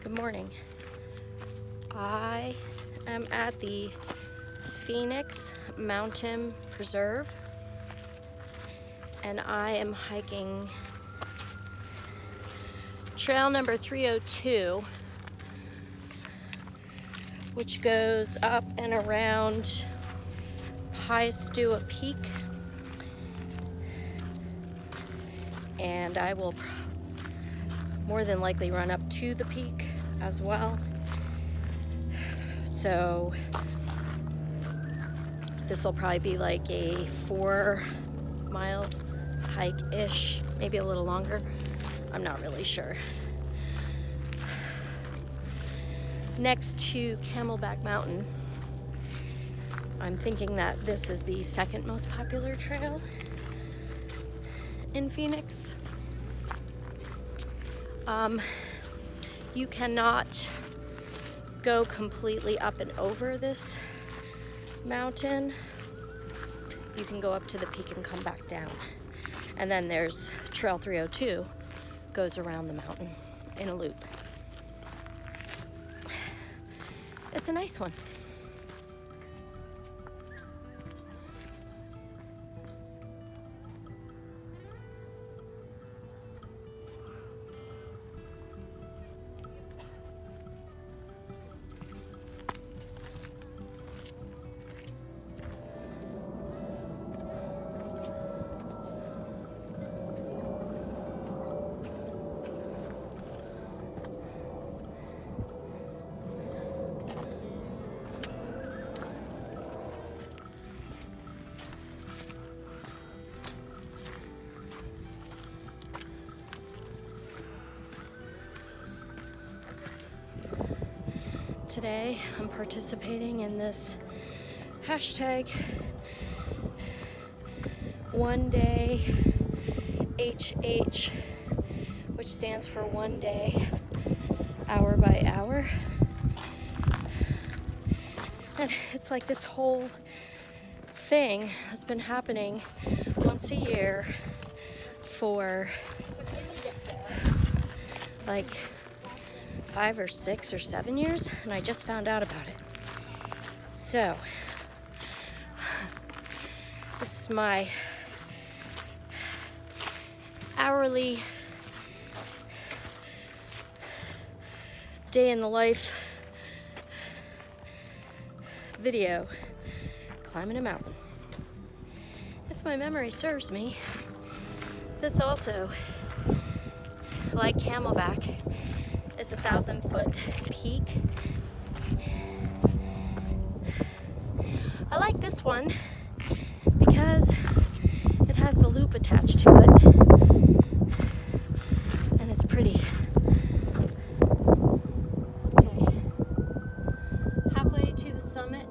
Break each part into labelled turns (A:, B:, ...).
A: Good morning. I am at the Phoenix Mountain Preserve and I am hiking trail number 302, which goes up and around Piestewa Peak, and I will more than likely run up to the peak as well. So this will probably be like a 4 miles hike-ish, maybe a little longer. I'm not really sure. Next to Camelback Mountain, I'm thinking that this is the second most popular trail in Phoenix. You cannot go completely up and over this mountain. You can go up to the peak and come back down. And then there's Trail 302, goes around the mountain in a loop. It's a nice one. Today, I'm participating in this hashtag one day HH, which stands for one day, hour by hour. And it's like this whole thing that's been happening once a year for like 5 or 6 or 7 years, and I just found out about it. So this is my hourly day in the life video climbing a mountain. If my memory serves me, this also, like Camelback, is a 1,000-foot peak. I like this one because it has the loop attached to it, and it's pretty. Okay, halfway to the summit.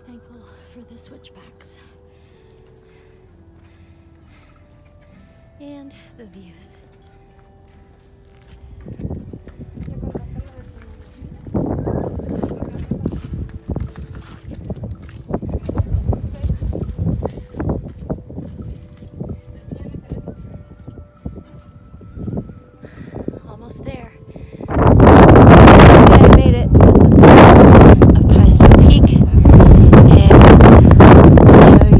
A: Thankful for the switchbacks and the views. Almost there. I made it. This is the summit of Piestewa Peak, and I'll show you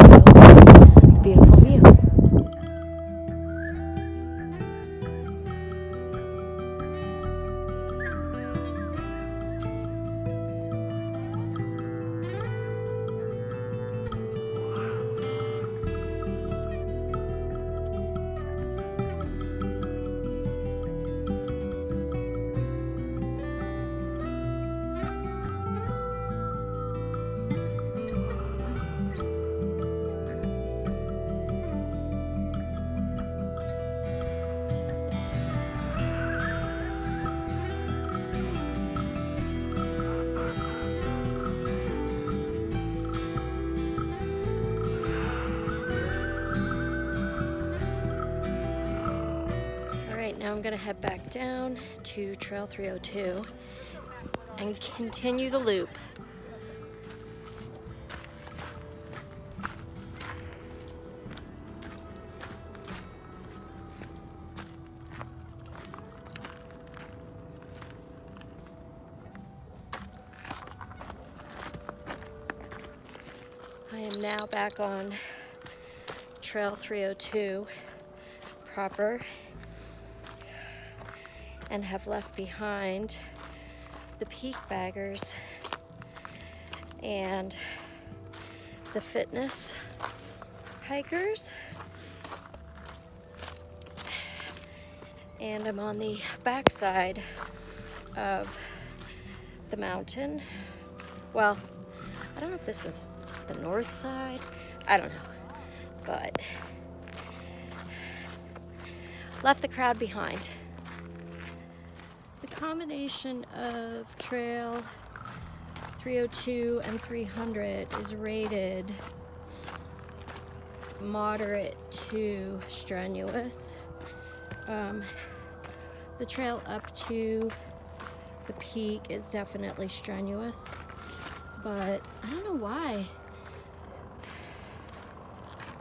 A: the beautiful view. Now I'm gonna head back down to Trail 302 and continue the loop. I am now back on Trail 302 proper and have left behind the peak baggers and the fitness hikers, and I'm on the backside of the mountain. Well, I don't know if this is the north side, I don't know, but left the crowd behind. The combination of Trail 302 and 300 is rated moderate to strenuous. The trail up to the peak is definitely strenuous, but I don't know why.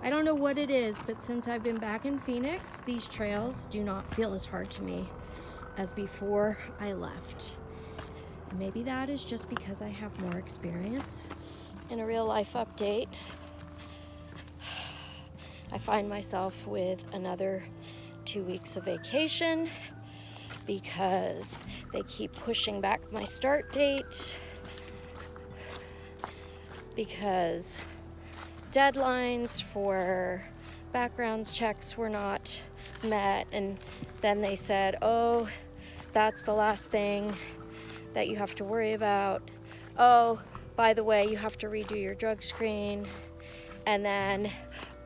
A: I don't know what it is, but since I've been back in Phoenix, these trails do not feel as hard to me as before I left. And maybe that is just because I have more experience. In a real life update, I find myself with another 2 weeks of vacation because they keep pushing back my start date because deadlines for background checks were not met, and then they said, oh, that's the last thing that you have to worry about. Oh, by the way, you have to redo your drug screen. And then,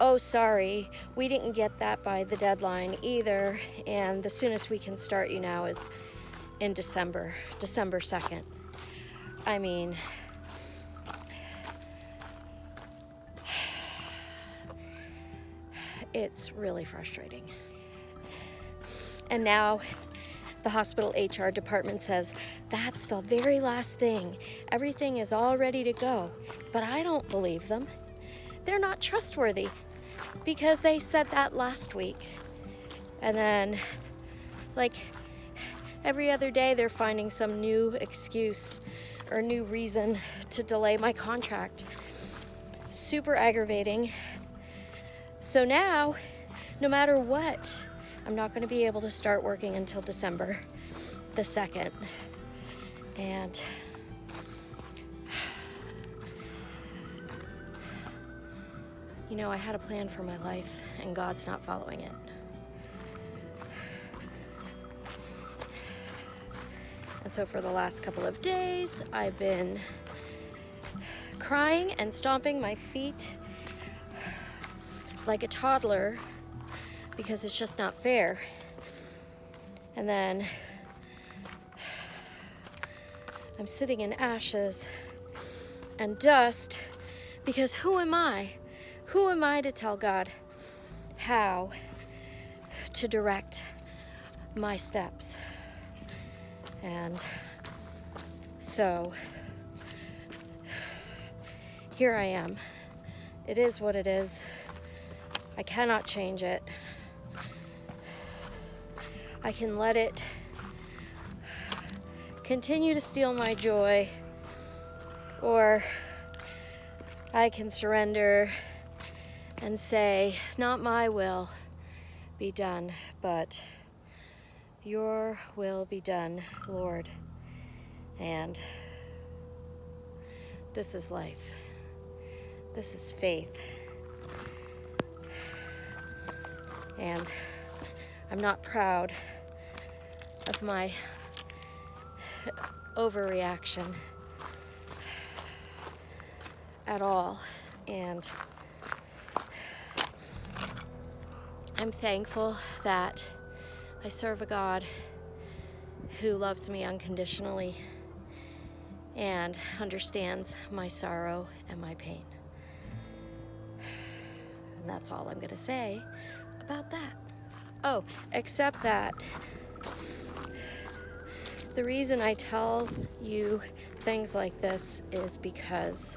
A: oh, sorry, we didn't get that by the deadline either, and the soonest we can start you now is in December 2nd. I mean, it's really frustrating. And now the hospital HR department says that's the very last thing. Everything is all ready to go. But I don't believe them. They're not trustworthy because they said that last week. And then, like, every other day they're finding some new excuse or new reason to delay my contract. Super aggravating. So now, no matter what, I'm not going to be able to start working until December the 2nd. And you know, I had a plan for my life, and God's not following it. And so for the last couple of days, I've been crying and stomping my feet like a toddler because it's just not fair. And then I'm sitting in ashes and dust because who am I? Who am I to tell God how to direct my steps? And so here I am. It is what it is. I cannot change it. I can let it continue to steal my joy, or I can surrender and say, not my will be done, but your will be done, Lord. And this is life. This is faith. And I'm not proud of my overreaction at all. And I'm thankful that I serve a God who loves me unconditionally and understands my sorrow and my pain. And that's all I'm going to say about that. Oh, except that the reason I tell you things like this is because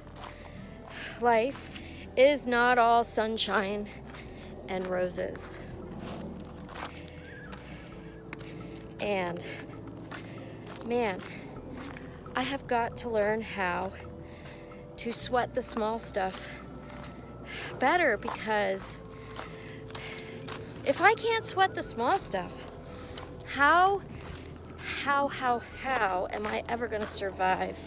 A: life is not all sunshine and roses. And man, I have got to learn how to sweat the small stuff better, because if I can't sweat the small stuff, how am I ever gonna survive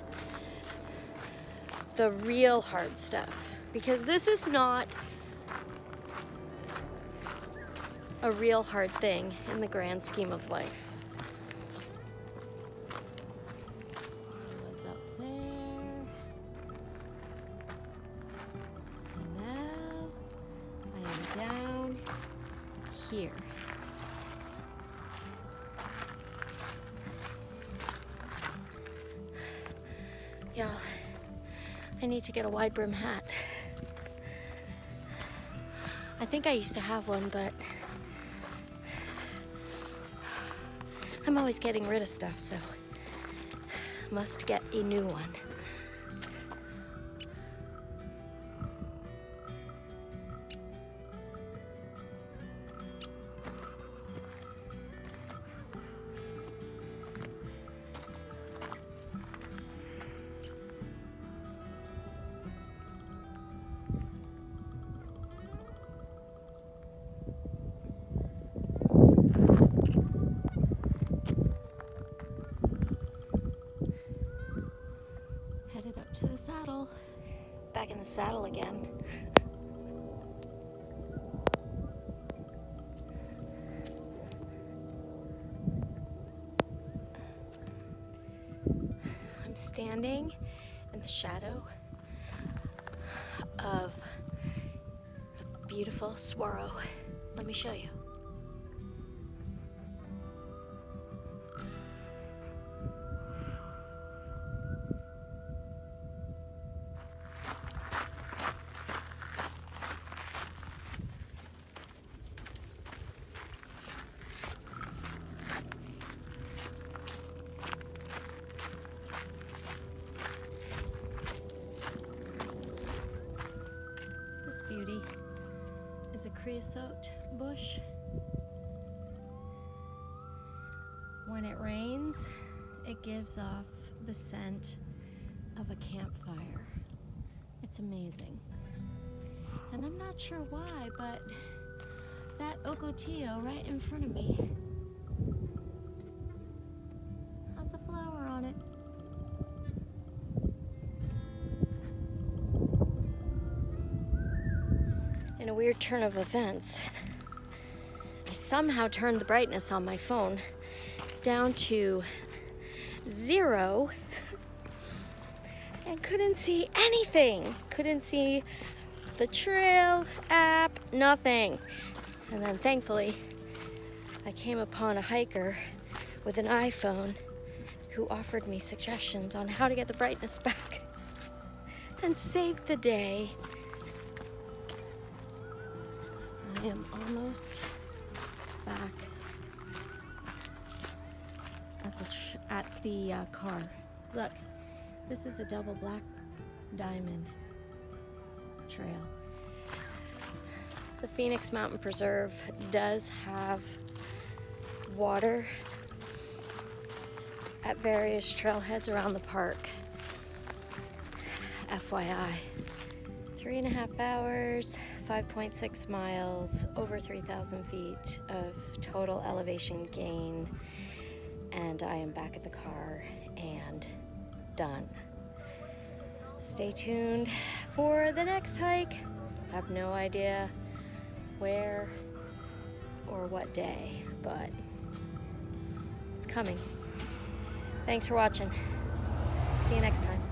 A: the real hard stuff? Because this is not a real hard thing in the grand scheme of life. I was up there, and now I am down here. Y'all, I need to get a wide brim hat. I think I used to have one, but I'm always getting rid of stuff, so must get a new one. Headed up to the saddle. Back in the saddle again. I'm standing in the shadow of a beautiful swallow. Let me show you. This beauty is a creosote bush. When it rains, it gives off the scent of a campfire. It's amazing. And I'm not sure why, but that ocotillo right in front of me has a flower on it. In a weird turn of events, I somehow turned the brightness on my phone down to 0 and couldn't see anything. Couldn't see the trail app, nothing. And then thankfully, I came upon a hiker with an iPhone who offered me suggestions on how to get the brightness back and saved the day. I am almost back at the car. Look, this is a double black diamond trail. The Phoenix Mountain Preserve does have water at various trailheads around the park. FYI. 3.5 hours, 5.6 miles, over 3,000 feet of total elevation gain, and I am back at the car and done. Stay tuned for the next hike. I have no idea where or what day, but it's coming. Thanks for watching. See you next time.